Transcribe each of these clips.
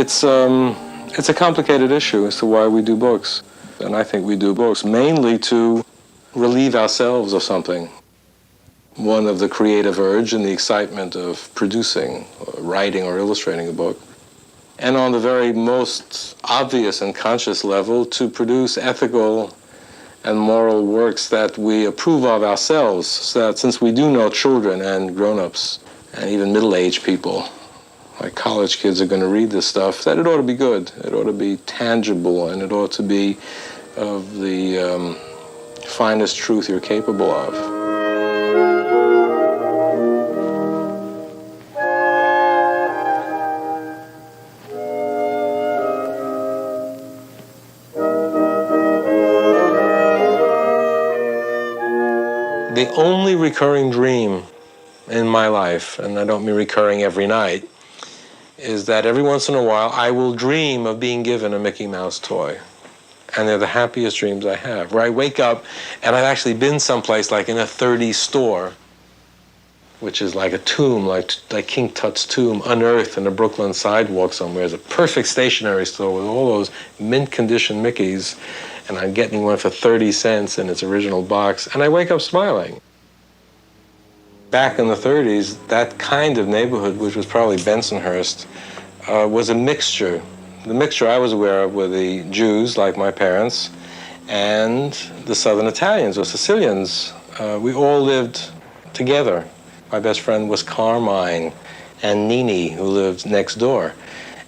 It's a complicated issue as to why we do books. And I think we do books mainly to relieve ourselves of something. One of the creative urge and the excitement of producing, or writing, or illustrating a book. And on the very most obvious and conscious level, to produce ethical and moral works that we approve of ourselves, so that since we do know children and grown-ups and even middle-aged people, like college kids, are going to read this stuff, that it ought to be good. It ought to be tangible, and it ought to be of the finest truth you're capable of. The only recurring dream in my life, and I don't mean recurring every night, is that every once in a while I will dream of being given a Mickey Mouse toy. And they're the happiest dreams I have, where I wake up and I've actually been someplace like in a 30s store, which is like a tomb, like King Tut's tomb, unearthed in a Brooklyn sidewalk somewhere. It's a perfect stationery store with all those mint-condition Mickeys, and I'm getting one for 30 cents in its original box, and I wake up smiling. Back in the 30s, that kind of neighborhood, which was probably Bensonhurst, was a mixture. The mixture I was aware of were the Jews, like my parents, and the Southern Italians or Sicilians. We all lived together. My best friend was Carmine and Nini, who lived next door.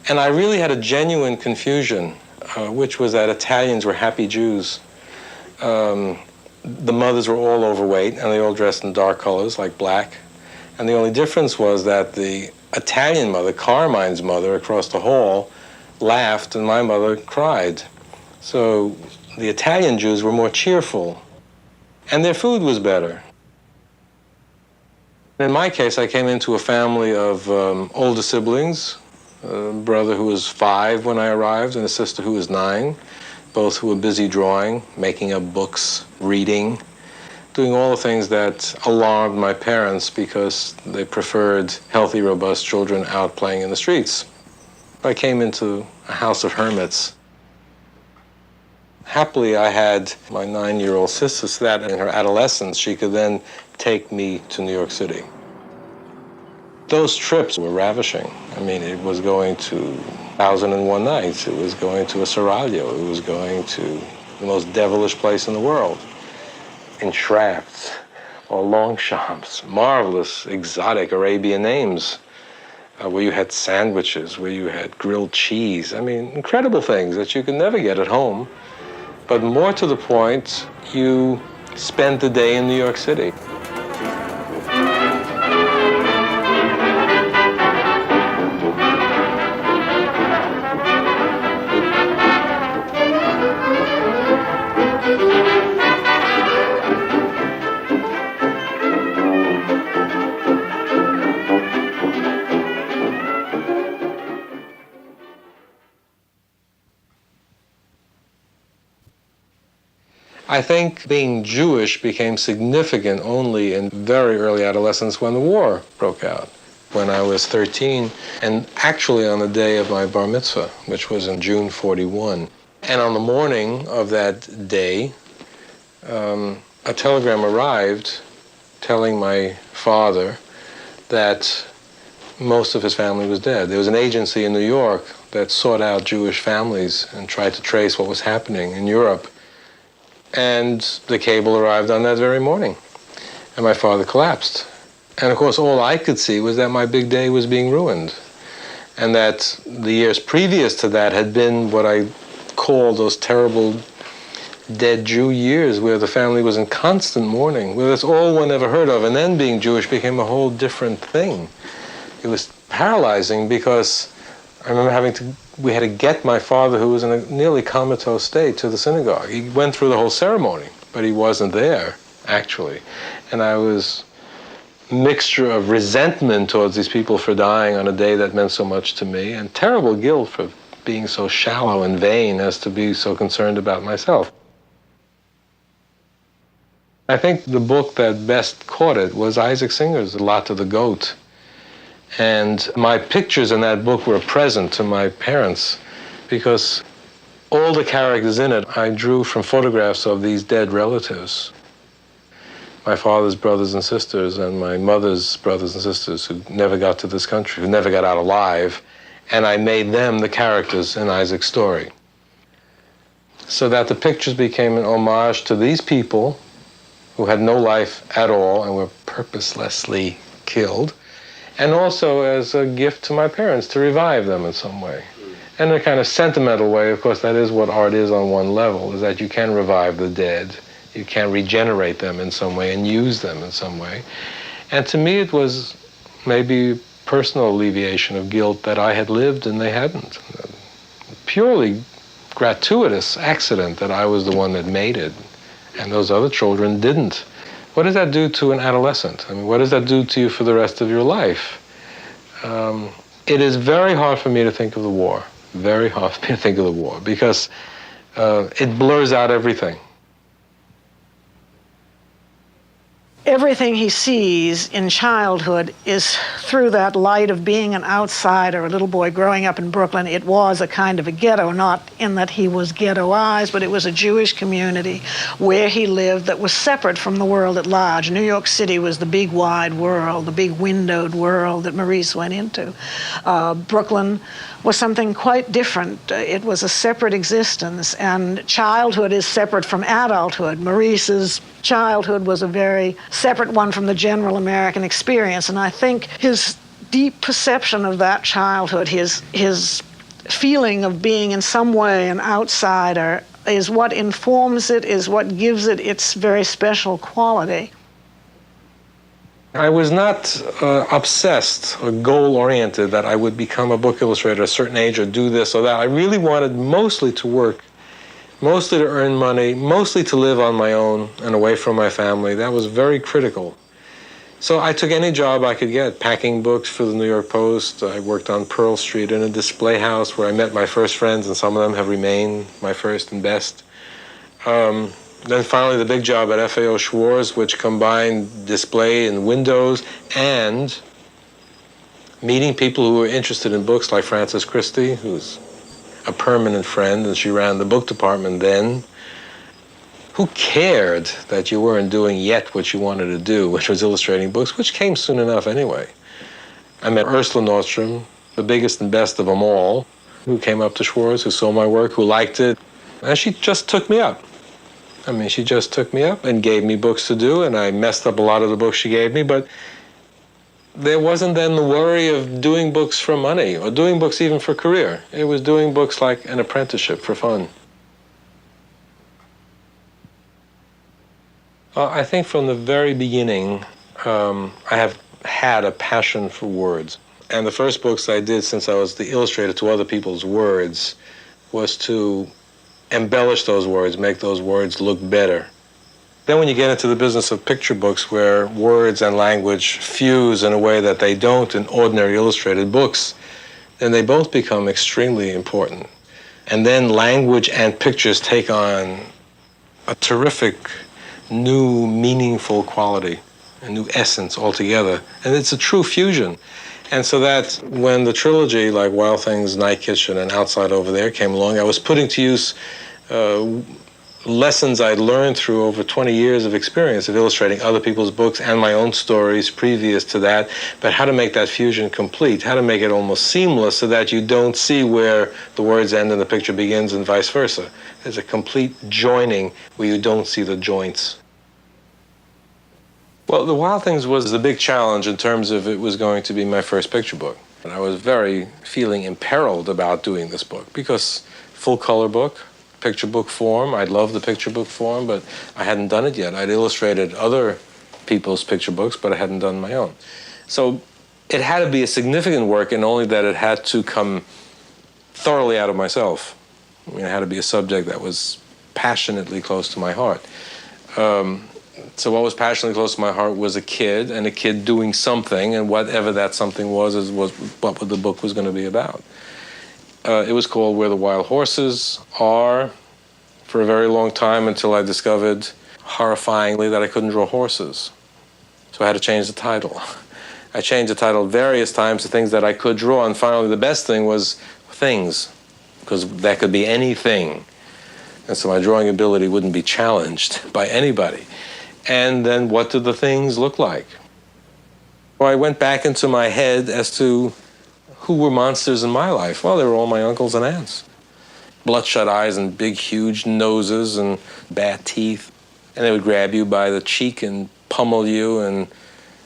And I really had a genuine confusion, which was that Italians were happy Jews. The mothers were all overweight, and they all dressed in dark colors, like black. And the only difference was that the Italian mother, Carmine's mother, across the hall, laughed, and my mother cried. So the Italian Jews were more cheerful, and their food was better. In my case, I came into a family of older siblings, a brother who was 5 when I arrived, and a sister who was 9, both who were busy drawing, making up books, reading, doing all the things that alarmed my parents because they preferred healthy, robust children out playing in the streets. I came into a house of hermits. Happily, I had my 9-year-old sister, so that in her adolescence, she could then take me to New York City. Those trips were ravishing. I mean, it was going to 1001 Nights, it was going to a seraglio, it was going to the most devilish place in the world, entrapped, or Longchamps, marvelous, exotic Arabian names, where you had sandwiches, where you had grilled cheese. I mean, incredible things that you could never get at home. But more to the point, you spent the day in New York City. I think being Jewish became significant only in very early adolescence when the war broke out, when I was 13, and actually on the day of my bar mitzvah, which was in June 41. And on the morning of that day, a telegram arrived telling my father that most of his family was dead. There was an agency in New York that sought out Jewish families and tried to trace what was happening in Europe. And the cable arrived on that very morning, and my father collapsed. And of course, all I could see was that my big day was being ruined, and that the years previous to that had been what I call those terrible dead Jew years, where the family was in constant mourning, where that's all one ever heard of, and then being Jewish became a whole different thing. It was paralyzing because I remember we had to get my father, who was in a nearly comatose state, to the synagogue. He went through the whole ceremony, but he wasn't there, actually. And I was a mixture of resentment towards these people for dying on a day that meant so much to me, and terrible guilt for being so shallow and vain as to be so concerned about myself. I think the book that best caught it was Isaac Singer's The Lot of the Goat. And my pictures in that book were a present to my parents because all the characters in it I drew from photographs of these dead relatives. My father's brothers and sisters and my mother's brothers and sisters who never got to this country, who never got out alive, and I made them the characters in Isaac's story. So that the pictures became an homage to these people who had no life at all and were purposelessly killed, and also as a gift to my parents to revive them in some way. And in a kind of sentimental way, of course, that is what art is on one level, is that you can revive the dead. You can regenerate them in some way and use them in some way. And to me, it was maybe personal alleviation of guilt that I had lived and they hadn't. Purely gratuitous accident that I was the one that made it and those other children didn't. What does that do to an adolescent? I mean, what does that do to you for the rest of your life? It is very hard for me to think of the war. Very hard for me to think of the war because it blurs out everything. Everything he sees in childhood is through that light of being an outsider, a little boy growing up in Brooklyn. It was a kind of a ghetto, not in that he was ghettoized, but it was a Jewish community where he lived that was separate from the world at large. New York City was the big wide world, the big windowed world that Maurice went into. Brooklyn was something quite different. It was a separate existence, and childhood is separate from adulthood. Maurice's childhood was a very separate one from the general American experience, and I think his deep perception of that childhood, his feeling of being in some way an outsider, is what informs it, is what gives it its very special quality. I was not obsessed or goal-oriented that I would become a book illustrator at a certain age or do this or that. I really wanted mostly to work, mostly to earn money, mostly to live on my own and away from my family. That was very critical. So I took any job I could get, packing books for the New York Post. I worked on Pearl Street in a display house where I met my first friends, and some of them have remained my first and best. Then finally the big job at FAO Schwarz, which combined display and windows and meeting people who were interested in books like Frances Christie, who's a permanent friend, and she ran the book department then, who cared that you weren't doing yet what you wanted to do, which was illustrating books, which came soon enough anyway. I met Ursula Nordstrom, the biggest and best of them all, who came up to Schwarz, who saw my work, who liked it, and she just took me up. I mean, she just took me up and gave me books to do, and I messed up a lot of the books she gave me, but there wasn't then the worry of doing books for money or doing books even for career. It was doing books like an apprenticeship for fun. I think from the very beginning, I have had a passion for words. And the first books I did since I was the illustrator to other people's words was to embellish those words, make those words look better. Then when you get into the business of picture books where words and language fuse in a way that they don't in ordinary illustrated books, then they both become extremely important. And then language and pictures take on a terrific, new, meaningful quality, a new essence altogether. And it's a true fusion. And so that when the trilogy, like Wild Things, Night Kitchen, and Outside Over There came along, I was putting to use lessons I'd learned through over 20 years of experience of illustrating other people's books and my own stories previous to that, but how to make that fusion complete, how to make it almost seamless so that you don't see where the words end and the picture begins and vice versa. There's a complete joining where you don't see the joints. Well, The Wild Things was the big challenge in terms of it was going to be my first picture book. And I was very feeling imperiled about doing this book because full color book, picture book form. I love the picture book form, but I hadn't done it yet. I'd illustrated other people's picture books, but I hadn't done my own. So it had to be a significant work, and only that it had to come thoroughly out of myself. I mean, it had to be a subject that was passionately close to my heart. So what was passionately close to my heart was a kid, and a kid doing something, and whatever that something was what the book was going to be about. It was called Where the Wild Horses Are for a very long time until I discovered, horrifyingly, that I couldn't draw horses. So I had to change the title. I changed the title various times to things that I could draw, and finally the best thing was things, because that could be anything. And so my drawing ability wouldn't be challenged by anybody. And then what did the things look like? Well, I went back into my head as to who were monsters in my life. Well, they were all my uncles and aunts. Bloodshot eyes and big, huge noses and bad teeth. And they would grab you by the cheek and pummel you and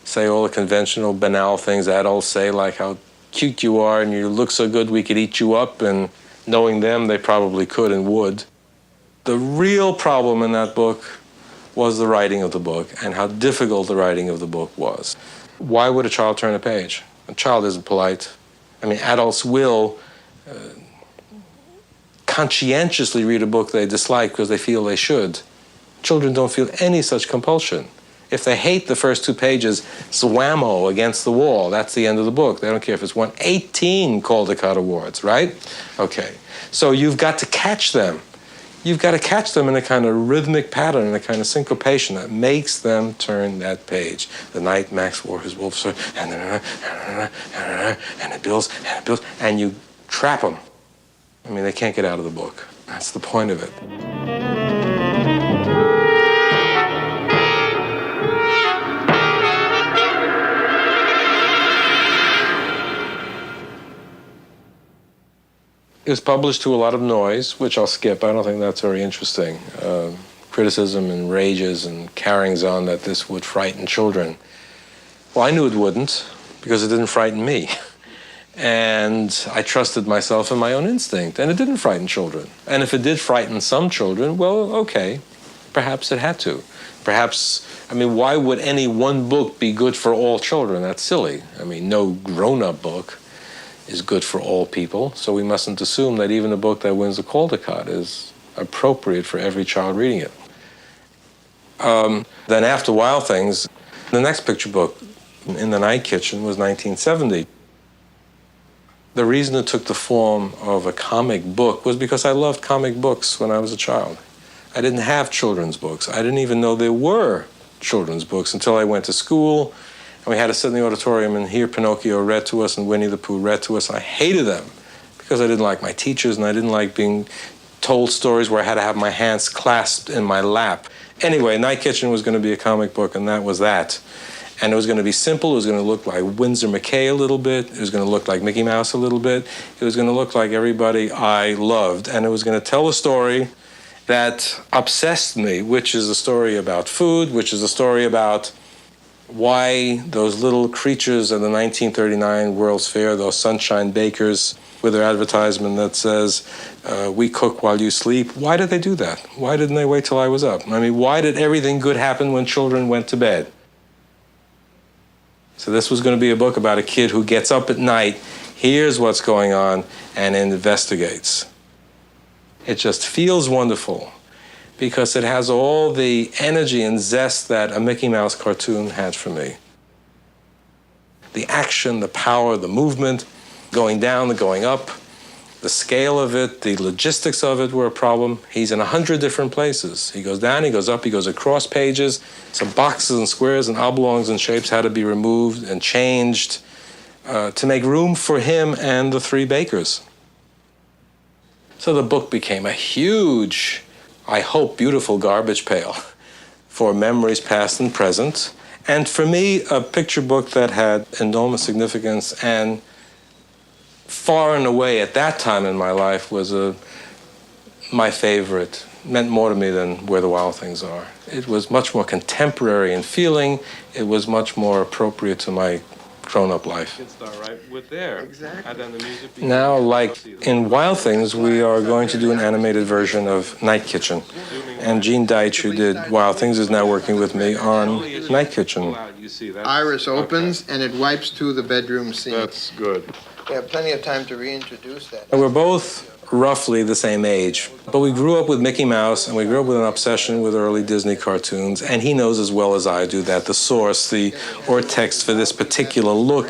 say all the conventional, banal things adults say, like how cute you are and you look so good we could eat you up. And knowing them, they probably could and would. The real problem in that book was the writing of the book and how difficult the writing of the book was. Why would a child turn a page? A child isn't polite. I mean, adults will conscientiously read a book they dislike because they feel they should. Children don't feel any such compulsion. If they hate the first 2 pages, swammo against the wall, that's the end of the book. They don't care if it's won 18 Caldecott Awards, right? Okay, so you've got to catch them. You've got to catch them in a kind of rhythmic pattern, in a kind of syncopation that makes them turn that page. The night Max wore his wolf sword, and it builds, and you trap them. I mean, they can't get out of the book. That's the point of it. It was published to a lot of noise, which I'll skip. I don't think that's very interesting. Criticism and rages and carryings on that this would frighten children. Well, I knew it wouldn't, because it didn't frighten me. And I trusted myself and my own instinct, and it didn't frighten children. And if it did frighten some children, well, okay, perhaps it had to. Perhaps, I mean, why would any one book be good for all children? That's silly. I mean, no grown-up book is good for all people, so we mustn't assume that even a book that wins the Caldecott is appropriate for every child reading it. Then after Wild Things, the next picture book, In the Night Kitchen, was 1970. The reason it took the form of a comic book was because I loved comic books when I was a child. I didn't have children's books. I didn't even know there were children's books until I went to school, and we had to sit in the auditorium and hear Pinocchio read to us and Winnie the Pooh read to us. I hated them because I didn't like my teachers and I didn't like being told stories where I had to have my hands clasped in my lap. Anyway, Night Kitchen was going to be a comic book, and that was that. And it was going to be simple. It was going to look like Winsor McKay a little bit. It was going to look like Mickey Mouse a little bit. It was going to look like everybody I loved. And it was going to tell a story that obsessed me, which is a story about food, which is a story about why those little creatures at the 1939 World's Fair, those sunshine bakers with their advertisement that says, we cook while you sleep, why did they do that? Why didn't they wait till I was up? I mean, why did everything good happen when children went to bed? So this was going to be a book about a kid who gets up at night, hears what's going on, and investigates. It just feels wonderful because it has all the energy and zest that a Mickey Mouse cartoon had for me. The action, the power, the movement, going down, the going up, the scale of it, the logistics of it were a problem. He's in 100 different places. He goes down, he goes up, he goes across pages. Some boxes and squares and oblongs and shapes had to be removed and changed to make room for him and the 3 bakers. So the book became a huge, I hope, beautiful garbage pail for memories past and present. And for me, a picture book that had enormous significance and far and away at that time in my life was my favorite. Meant more to me than Where the Wild Things Are. It was much more contemporary in feeling. It was much more appropriate to my grown-up life. Exactly. Now, like in Wild Things, we are going to do an animated version of Night Kitchen. And Gene Deitch, who did Wild Things, is now working with me on Night Kitchen. Iris opens and it wipes to the bedroom scene. That's good. We have plenty of time to reintroduce that. And we're both roughly the same age, but we grew up with Mickey Mouse and we grew up with an obsession with early Disney cartoons, and he knows as well as I do that the source, or text for this particular look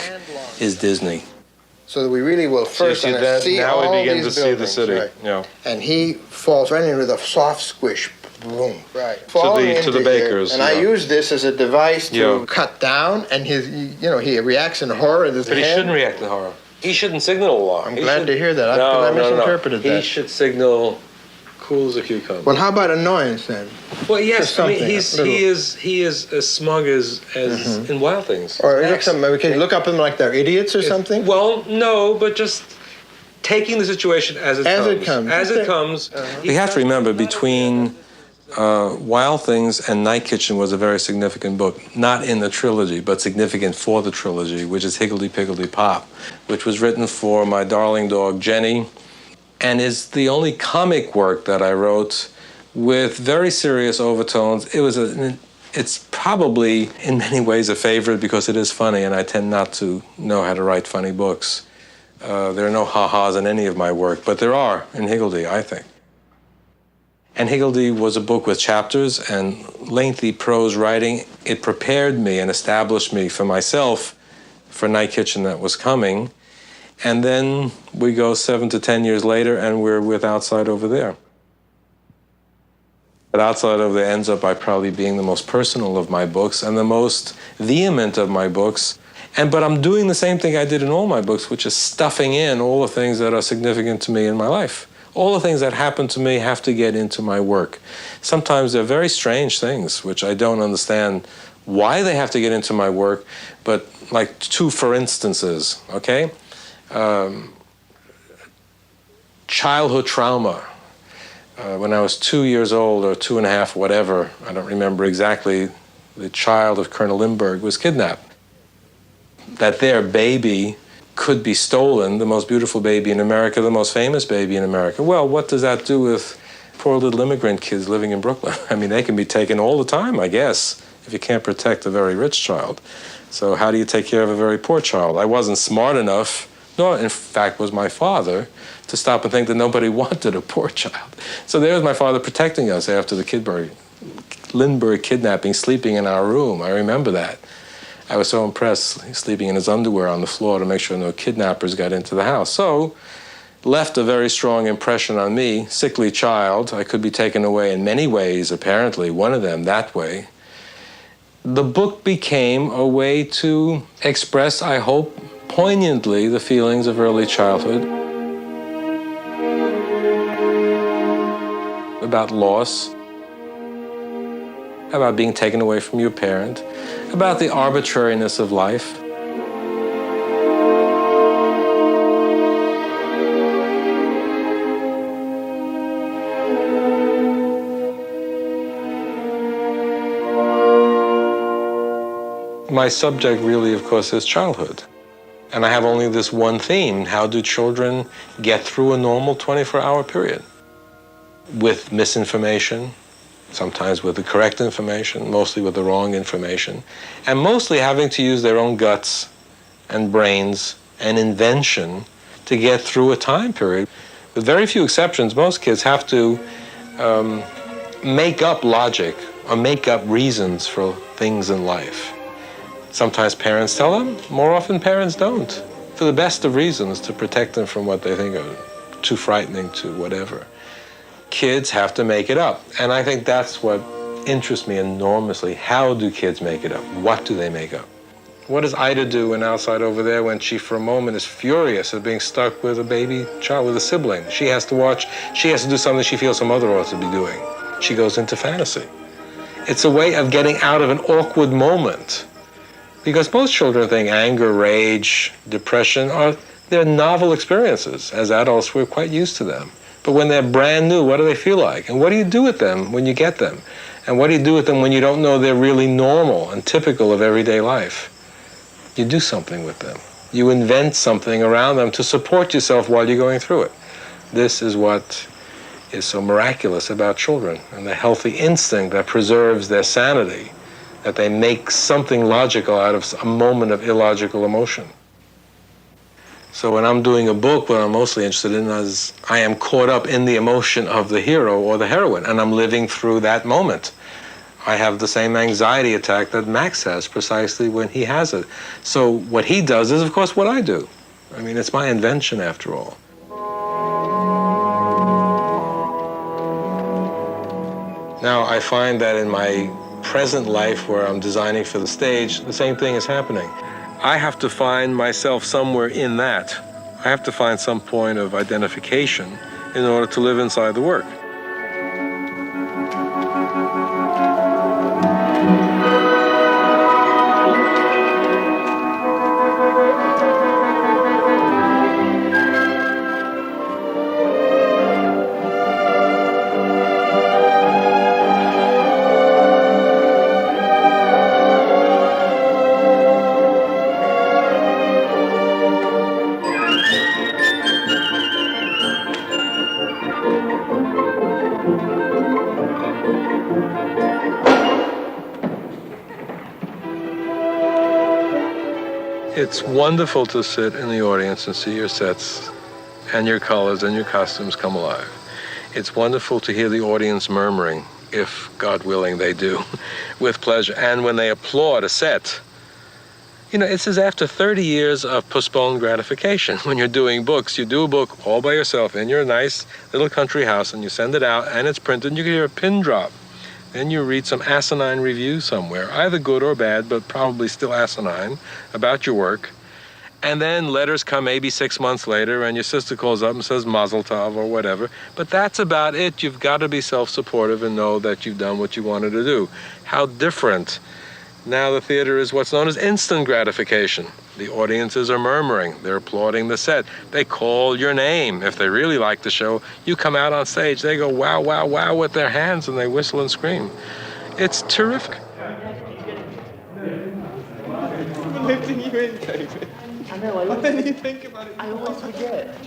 is Disney. so that we really will first see that, see now all we begin these to see the buildings, city. right. Yeah. And he falls right in with a soft squish, boom, right. To Falling the into bakers. here, and I use this as a device to Yeah. cut down, and he reacts in horror. But he shouldn't react in horror. He shouldn't signal alarm. I'm glad to hear that. I misinterpreted that. He should signal cool as a cucumber. Well, how about annoyance then? Well, yes, I mean, Just something, he is as smug as in Wild Things. Or is it something? Can you look up at them like they're idiots or something? Well, no, but just taking the situation as it comes. As it comes. You have to remember, between Wild Things and Night Kitchen was a very significant book, not in the trilogy, but significant for the trilogy, which is Higgledy Piggledy Pop, which was written for my darling dog Jenny, and is the only comic work that I wrote with very serious overtones. It's probably in many ways a favorite because it is funny, and I tend not to know how to write funny books. There are no ha-has in any of my work, but there are in Higgledy, I think. And Higgledy was a book with chapters and lengthy prose writing. It prepared me and established me for myself for Night Kitchen that was coming. And then we go 7 to 10 years later, and we're with Outside Over There. But Outside Over There ends up by probably being the most personal of my books and the most vehement of my books. But I'm doing the same thing I did in all my books, which is stuffing in all the things that are significant to me in my life. All the things that happen to me have to get into my work. Sometimes they're very strange things, which I don't understand why they have to get into my work, but like two for instances, okay? Childhood trauma. When I was 2 years old, or 2.5, whatever, I don't remember exactly, the child of Colonel Lindbergh was kidnapped. That their baby could be stolen, the most beautiful baby in America, the most famous baby in America. Well, what does that do with poor little immigrant kids living in Brooklyn? I mean, they can be taken all the time, I guess, if you can't protect a very rich child. So how do you take care of a very poor child? I wasn't smart enough, nor in fact was my father, to stop and think that nobody wanted a poor child. So there's my father protecting us after the Lindbergh kidnapping, sleeping in our room. I remember that. I was so impressed, sleeping in his underwear on the floor to make sure no kidnappers got into the house. So, left a very strong impression on me, sickly child. I could be taken away in many ways, apparently, one of them that way. The book became a way to express, I hope, poignantly the feelings of early childhood, about loss, about being taken away from your parent, about the arbitrariness of life. My subject really, of course, is childhood. And I have only this one theme: how do children get through a normal 24-hour period? With misinformation, sometimes with the correct information, mostly with the wrong information, and mostly having to use their own guts and brains and invention to get through a time period. With very few exceptions, most kids have to make up logic or make up reasons for things in life. Sometimes parents tell them, more often parents don't, for the best of reasons, to protect them from what they think are too frightening to whatever. Kids have to make it up. And I think that's what interests me enormously. How do kids make it up? What do they make up? What does Ida do in Outside Over There when she, for a moment, is furious at being stuck with a baby child, with a sibling? She has to do something she feels some mother ought to be doing. She goes into fantasy. It's a way of getting out of an awkward moment. Because most children think anger, rage, depression they're novel experiences. As adults, we're quite used to them. But when they're brand new, what do they feel like? And what do you do with them when you get them? And what do you do with them when you don't know they're really normal and typical of everyday life? You do something with them. You invent something around them to support yourself while you're going through it. This is what is so miraculous about children, and the healthy instinct that preserves their sanity, that they make something logical out of a moment of illogical emotion. So when I'm doing a book, what I'm mostly interested in is I am caught up in the emotion of the hero or the heroine, and I'm living through that moment. I have the same anxiety attack that Max has precisely when he has it. So what he does is, of course, what I do. I mean, it's my invention after all. Now, I find that in my present life where I'm designing for the stage, the same thing is happening. I have to find myself somewhere in that. I have to find some point of identification in order to live inside the work. It's wonderful to sit in the audience and see your sets and your colors and your costumes come alive. It's wonderful to hear the audience murmuring, if God willing they do, with pleasure. And when they applaud a set, you know, it's as after 30 years of postponed gratification. When you're doing books, you do a book all by yourself in your nice little country house and you send it out and it's printed and you can hear a pin drop. Then you read some asinine review somewhere, either good or bad, but probably still asinine, about your work. And then letters come maybe 6 months later and your sister calls up and says Mazel Tov or whatever. But that's about it. You've got to be self-supportive and know that you've done what you wanted to do. How different. Now the theater is what's known as instant gratification. The audiences are murmuring. They're applauding the set. They call your name. If they really like the show, you come out on stage. They go, wow, wow, wow, with their hands, and they whistle and scream. It's terrific. I'm lifting you in, David. I know, I didn't think about it. I always forget.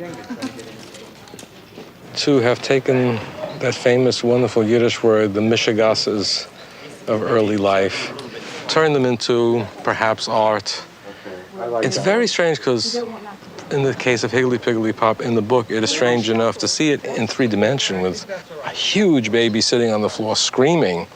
To have taken that famous, wonderful Yiddish word, the mishigasas of early life, turn them into perhaps art. It's very strange because in the case of Higgly Piggly Pop in the book, it is strange enough to see it in 3 dimension with a huge baby sitting on the floor screaming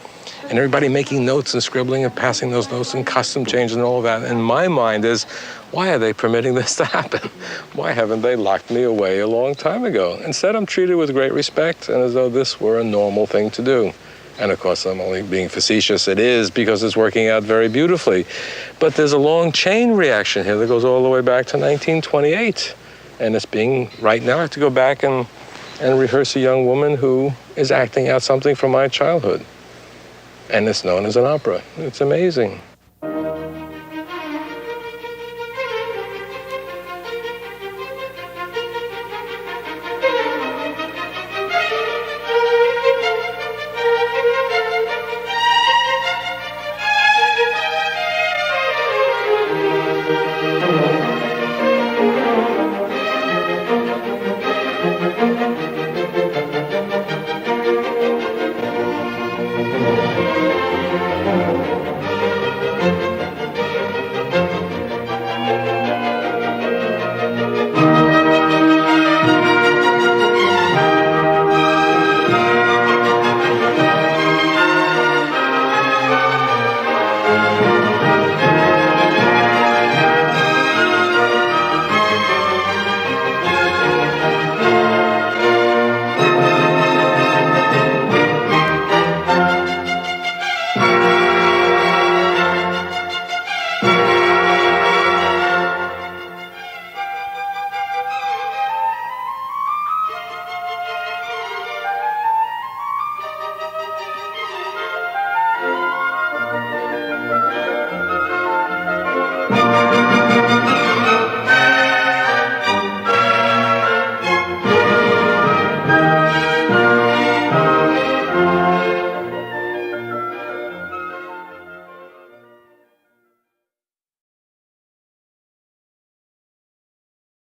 and everybody making notes and scribbling and passing those notes and costume changes and all of that. And my mind is, why are they permitting this to happen? Why haven't they locked me away a long time ago? Instead, I'm treated with great respect and as though this were a normal thing to do. And of course, I'm only being facetious. It is because it's working out very beautifully. But there's a long chain reaction here that goes all the way back to 1928. And it's being, right now, I have to go back and rehearse a young woman who is acting out something from my childhood. And it's known as an opera. It's amazing.